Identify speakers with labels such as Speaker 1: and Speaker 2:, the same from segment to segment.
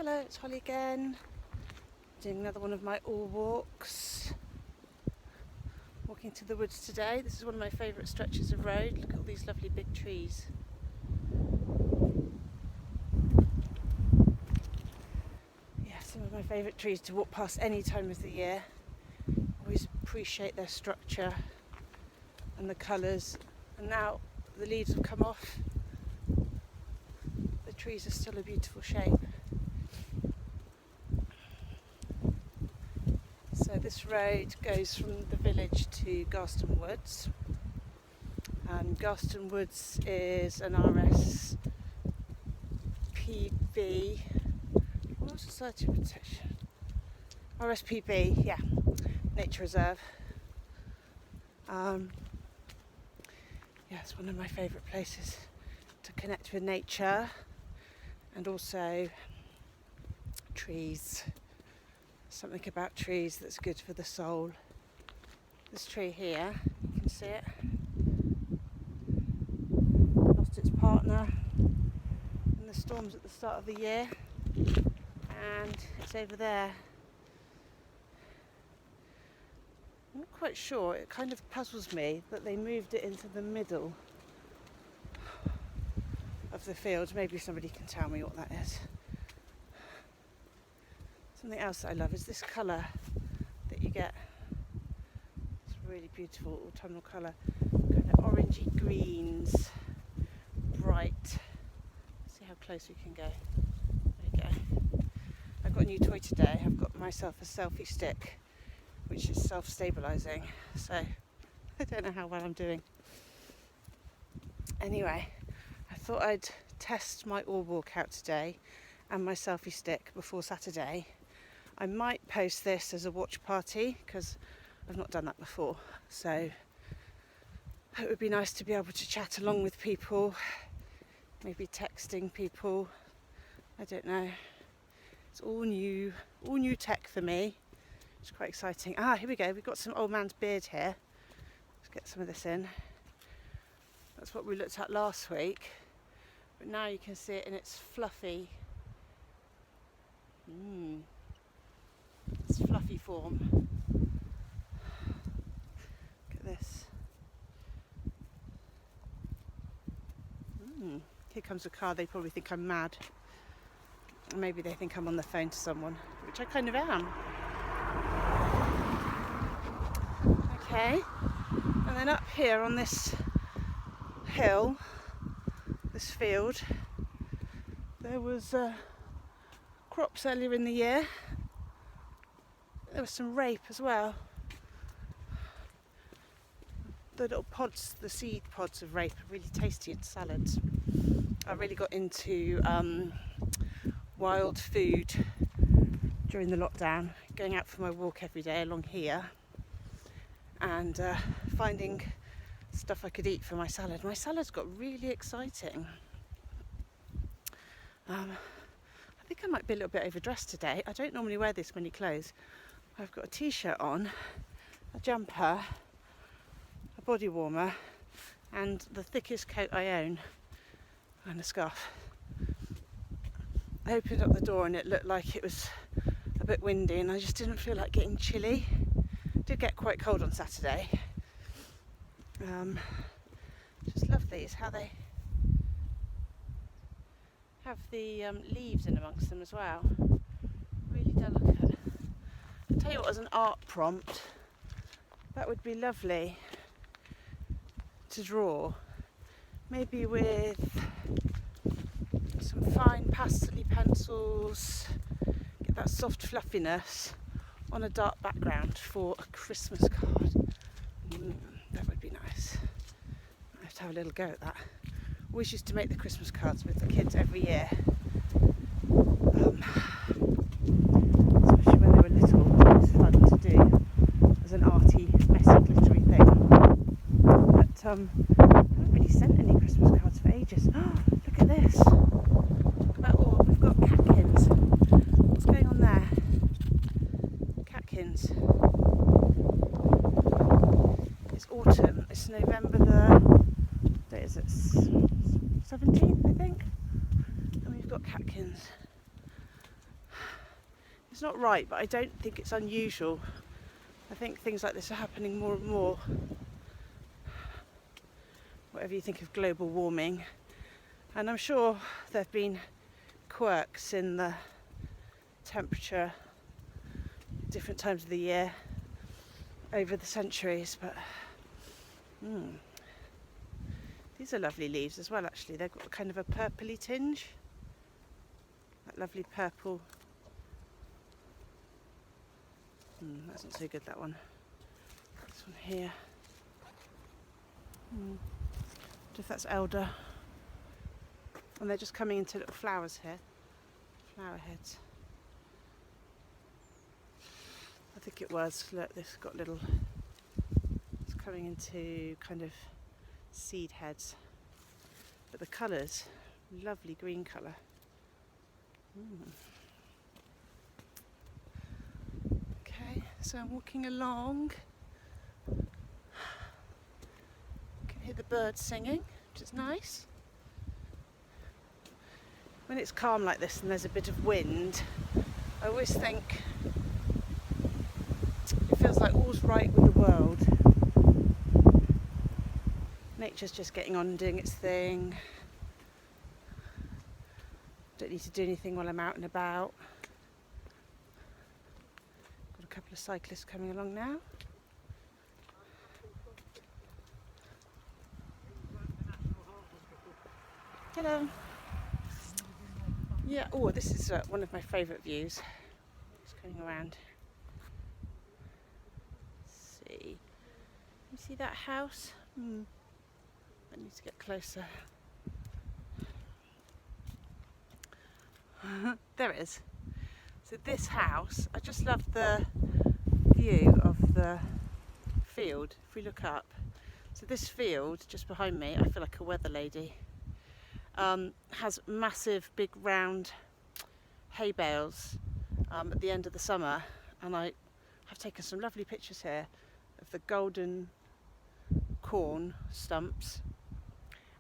Speaker 1: Hello, it's Holly again, doing another one of my all walks. Walking to the woods today. This is one of my favourite stretches of road. Look at all these lovely big trees. Yeah, some of my favourite trees to walk past any time of the year. Always appreciate their structure and the colours. And now the leaves have come off. The trees are still a beautiful shape. So this road goes from the village to Garston Woods. Garston Woods is an RSPB, Royal Society of Protection, RSPB, yeah, nature reserve. Yeah, it's one of my favourite places to connect with nature and also trees. Something about trees that's good for the soul. This tree here, you can see it, lost its partner in the storms at the start of the year, and it's over there. I'm not quite sure, it kind of puzzles me that they moved it into the middle of the field. Maybe somebody can tell me what that is. Something else that I love is this colour that you get. It's a really beautiful autumnal colour. Kind of orangey greens, bright. Let's see how close we can go. There we go. I've got a new toy today. I've got myself a selfie stick, which is self-stabilising. So I don't know how well I'm doing. Anyway, I thought I'd test my all walk out today and my selfie stick before Saturday. I might post this as a watch party because I've not done that before, so it would be nice to be able to chat along with people, maybe texting people. I don't know, it's all new tech for me. It's quite exciting. Here we go, we've got some old man's beard here. Let's get some of this in. That's what we looked at last week, but now you can see it in its fluffy It's fluffy form. Look at this. Here comes a car. They probably think I'm mad. Maybe they think I'm on the phone to someone, which I kind of am. Okay. And then up here on this hill, this field, there was crops earlier in the year. There was some rape as well. The little pods, the seed pods of rape are really tasty in salads. I really got into wild food during the lockdown, going out for my walk every day along here and finding stuff I could eat for my salad. My salad's got really exciting. I think I might be a little bit overdressed today. I don't normally wear this many clothes. I've got a t-shirt on, a jumper, a body warmer, and the thickest coat I own, and a scarf. I opened up the door and it looked like it was a bit windy and I just didn't feel like getting chilly. It did get quite cold on Saturday. Just love these, how they have the leaves in amongst them as well. Really delicate. I'll tell you what, as an art prompt, that would be lovely to draw. Maybe with some fine pastel-y pencils, get that soft fluffiness on a dark background for a Christmas card. That would be nice. I have to have a little go at that. Always used to make the Christmas cards with the kids every year. Especially when they were little, it was fun to do as an arty, messy, glittery thing. But I haven't really sent any Christmas cards for ages. Look at this. Look at that all. We've got catkins. What's going on there? Catkins. It's autumn. It's November the... What day is it? 17th, I think. And we've got catkins. It's not right, but I don't think it's unusual. I think things like this are happening more and more. Whatever you think of global warming. And I'm sure there have been quirks in the temperature at different times of the year over the centuries, but these are lovely leaves as well, actually. They've got kind of a purpley tinge. That lovely purple. That's not so good, that one. This one here. I wonder if that's elder. And they're just coming into little flowers here. Flower heads. I think it was. Look, this got little. It's coming into kind of seed heads. But the colours, lovely green colour. Okay, so I'm walking along. You can hear the birds singing, which is nice. When it's calm like this and there's a bit of wind, I always think it feels like all's right with the world. Nature's just getting on and doing its thing. Don't need to do anything while I'm out and about. Got a couple of cyclists coming along now. Hello. Yeah, oh, this is one of my favourite views. Just going around. Let's see. You see that house? I need to get closer. There it is. So this house, I just love the view of the field. If we look up, so this field just behind me, I feel like a weather lady, has massive big round hay bales at the end of the summer, and I have taken some lovely pictures here of the golden corn stumps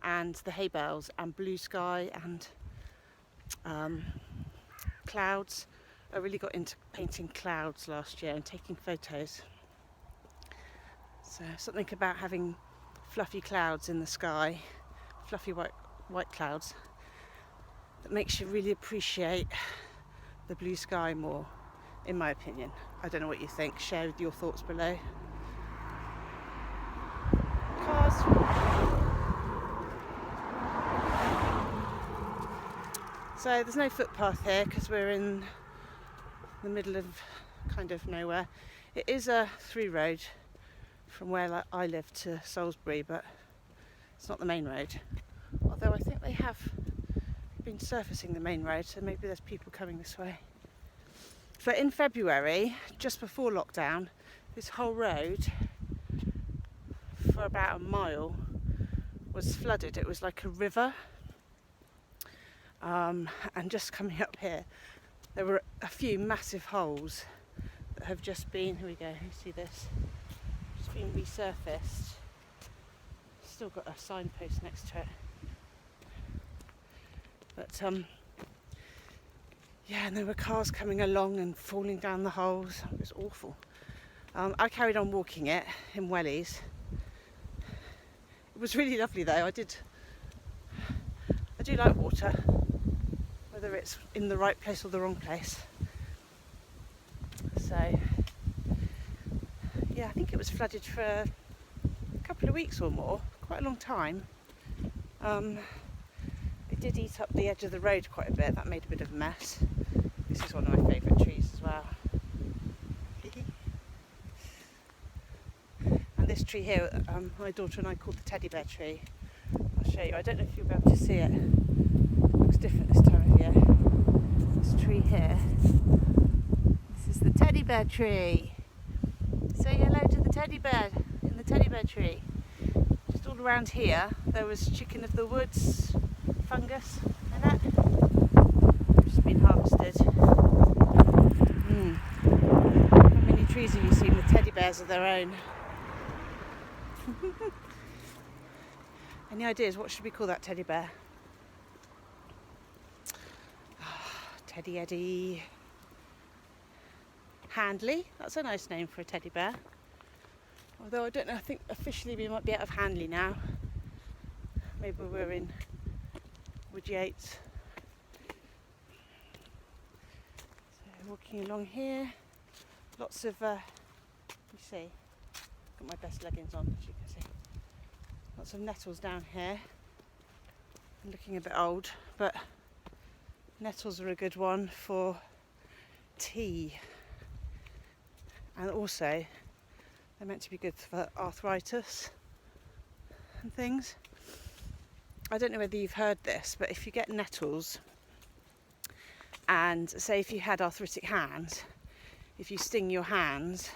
Speaker 1: and the hay bales and blue sky and clouds. I really got into painting clouds last year and taking photos. So something about having fluffy clouds in the sky, fluffy white clouds, that makes you really appreciate the blue sky more, in my opinion. I don't know what you think. Share your thoughts below. Cars. So there's no footpath here because we're in the middle of kind of nowhere. It is a through road from where I live to Salisbury, but it's not the main road. Although I think they have been surfacing the main road, so maybe there's people coming this way. So in February, just before lockdown, this whole road for about a mile was flooded. It was like a river. And just coming up here, there were a few massive holes that have just been, here we go, you see this, just been resurfaced. Still got a signpost next to it. But yeah, and there were cars coming along and falling down the holes. It was awful. I carried on walking it in wellies. It was really lovely though. I do like water, whether it's in the right place or the wrong place. So yeah, I think it was flooded for a couple of weeks or more, quite a long time. It did eat up the edge of the road quite a bit. That made a bit of a mess. This is one of my favourite trees as well. And this tree here, my daughter and I called the teddy bear tree. I'll show you. I don't know if you'll be able to see it. It looks different this time of year. This tree here. This is the teddy bear tree. Say hello to the teddy bear in the teddy bear tree. Just all around here there was chicken of the woods fungus in it. Just been harvested. How many trees have you seen with teddy bears of their own? Any ideas? What should we call that teddy bear? Teddy Eddie. Handley. That's a nice name for a teddy bear. Although I don't know, I think officially we might be out of Handley now. Maybe we're in Wood Yates. So walking along here, lots of, you see, got my best leggings on, as you can see. Lots of nettles down here. I'm looking a bit old, but nettles are a good one for tea. And also, they're meant to be good for arthritis and things. I don't know whether you've heard this, but if you get nettles, and say if you had arthritic hands, if you sting your hands,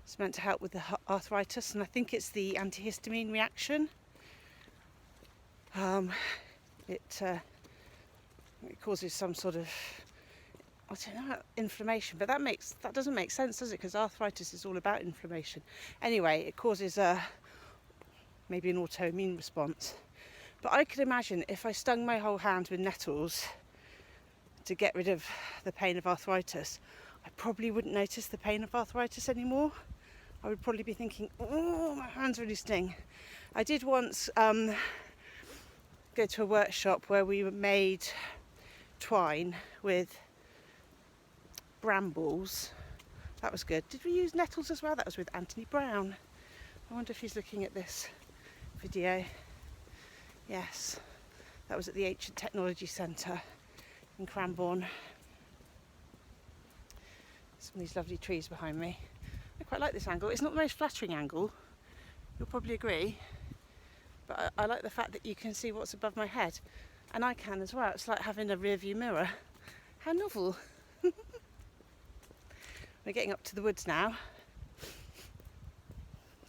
Speaker 1: it's meant to help with the arthritis, and I think it's the antihistamine reaction. It causes some sort of, I don't know, inflammation, but that doesn't make sense, does it? Because arthritis is all about inflammation. Anyway, it causes maybe an autoimmune response. But I could imagine if I stung my whole hand with nettles to get rid of the pain of arthritis, I probably wouldn't notice the pain of arthritis anymore. I would probably be thinking, oh, my hands really sting. I did once go to a workshop where we made twine with brambles. That was good. Did we use nettles as well? That was with Anthony Brown. I wonder if he's looking at this video. Yes, that was at the Ancient Technology Centre in Cranbourne. Some of these lovely trees behind me. I quite like this angle. It's not the most flattering angle, you'll probably agree, but I like the fact that you can see what's above my head, and I can as well. It's like having a rear view mirror. How novel. We're getting up to the woods now.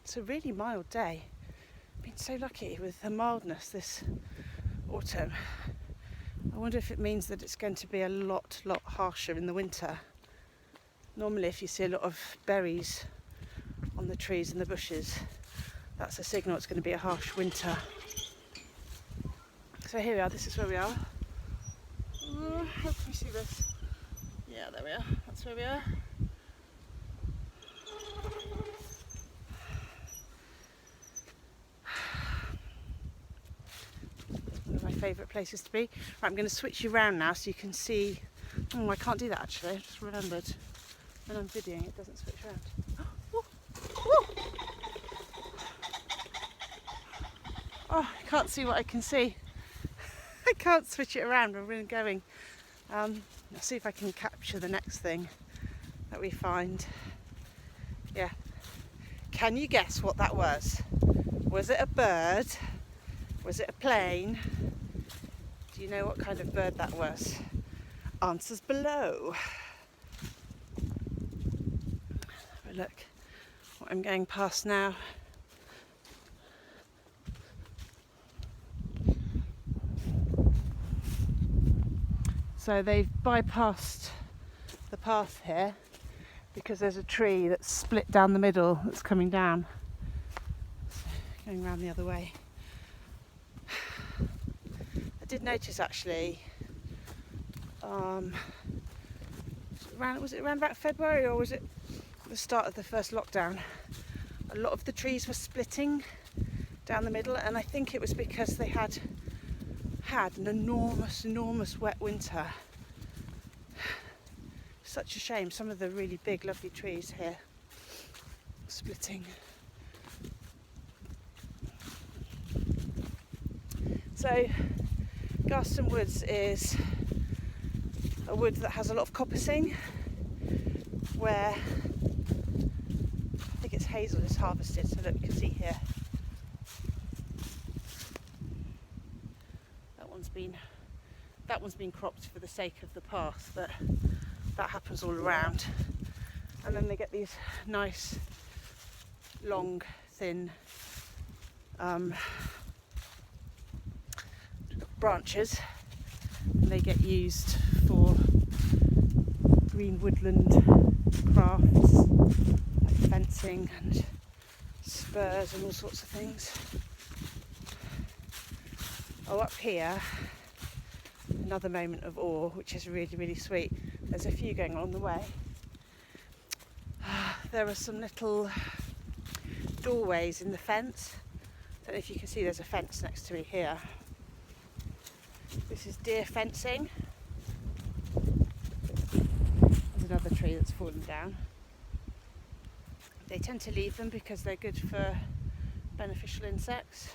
Speaker 1: It's a really mild day. I've been so lucky with the mildness this autumn. I wonder if it means that it's going to be a lot harsher in the winter. Normally if you see a lot of berries on the trees and the bushes, that's a signal it's going to be a harsh winter. So here we are, this is where we are. How can we see this? Yeah, there we are, that's where we are. One of my favourite places to be. Right, I'm going to switch you around now so you can see. Oh, I can't do that actually, I just remembered. When I'm videoing, it doesn't switch around. Oh, I can't see what I can see. I can't switch it around when we're going. I'll see if I can capture the next thing that we find. Yeah. Can you guess what that was? Was it a bird? Was it a plane? Do you know what kind of bird that was? Answers below. Have a look what I'm going past now. So they've bypassed the path here because there's a tree that's split down the middle that's coming down. So going around the other way. I did notice actually, was it around about February or was it the start of the first lockdown? A lot of the trees were splitting down the middle, and I think it was because they had an enormous wet winter. Such a shame, some of the really big lovely trees here splitting. So Garston Woods is a wood that has a lot of coppicing, where I think it's hazel is harvested. So look, you can see here that one's been cropped for the sake of the path, but that happens all around. And then they get these nice long thin branches, and they get used for green woodland crafts like fencing and spurs and all sorts of things. Oh, up here, another moment of awe, which is really sweet. There's a few going along the way, there are some little doorways in the fence. I don't know if you can see, there's a fence next to me here. This is deer fencing. There's another tree that's fallen down. They tend to leave them because they're good for beneficial insects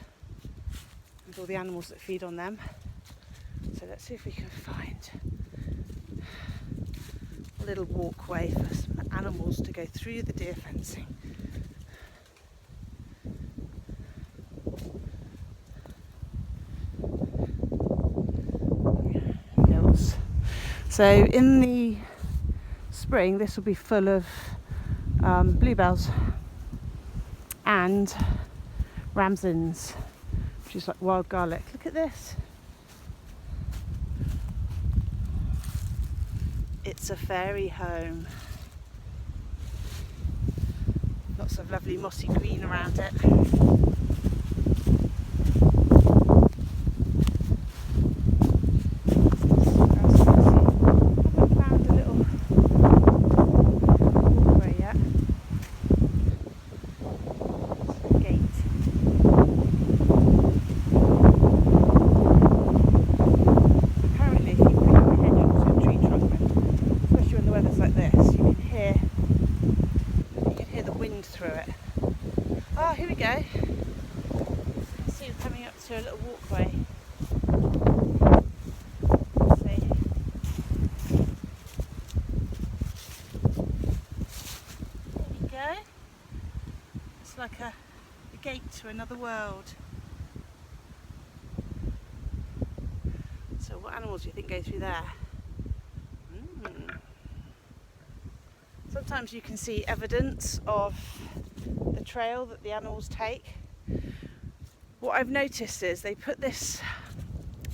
Speaker 1: and all the animals that feed on them. So let's see if we can find a little walkway for some animals to go through the deer fencing. So in the spring this will be full of bluebells and ramsons, which is like wild garlic. Look at this. It's a fairy home. Lots of lovely mossy green around it. Oh, here we go. See, we're coming up to a little walkway. Let's see. There we go. It's like a gate to another world. So what animals do you think go through there? Sometimes you can see evidence of the trail that the animals take. What I've noticed is they put this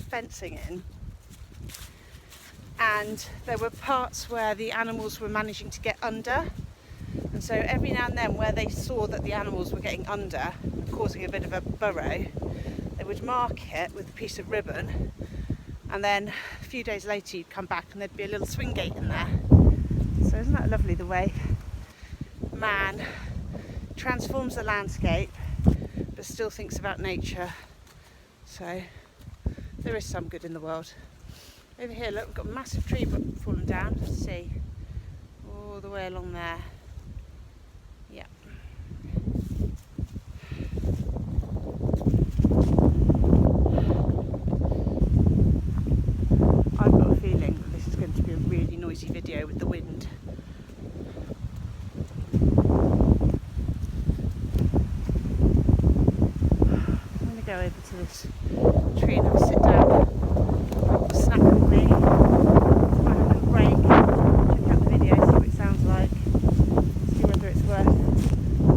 Speaker 1: fencing in, and there were parts where the animals were managing to get under, and so every now and then where they saw that the animals were getting under and causing a bit of a burrow, they would mark it with a piece of ribbon, and then a few days later you'd come back and there'd be a little swing gate in there. So isn't that lovely, the way man transforms the landscape but still thinks about nature? So there is some good in the world. Over here, look, we've got a massive tree fallen down. Let's see, all the way along there. Yeah. I've got a feeling that this is going to be a really noisy video with the wind. Go over to this tree and have a sit down, snack with me, find a little break, check out the video, see what it sounds like, see whether it's worth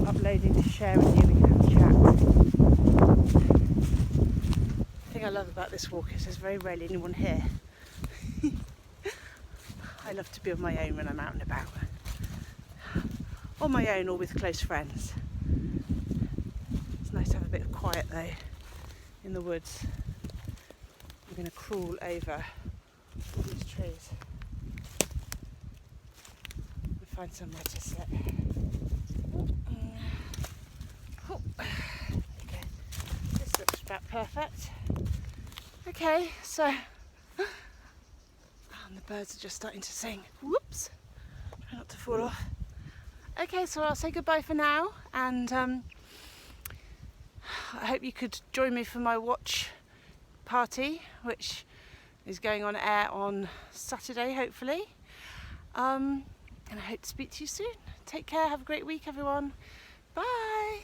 Speaker 1: uploading to share with you. We can have a chat. The thing I love about this walk is there's very rarely anyone here. I love to be on my own when I'm out and about, on my own or with close friends. It's nice to have a bit of quiet though in the woods. I'm going to crawl over all these trees and find somewhere to sit. Okay, this looks about perfect. Okay, so and the birds are just starting to sing. Whoops, try not to fall off. Okay, so I'll say goodbye for now, and I hope you could join me for my watch party, which is going on air on Saturday, hopefully. And I hope to speak to you soon. Take care, have a great week, everyone. Bye.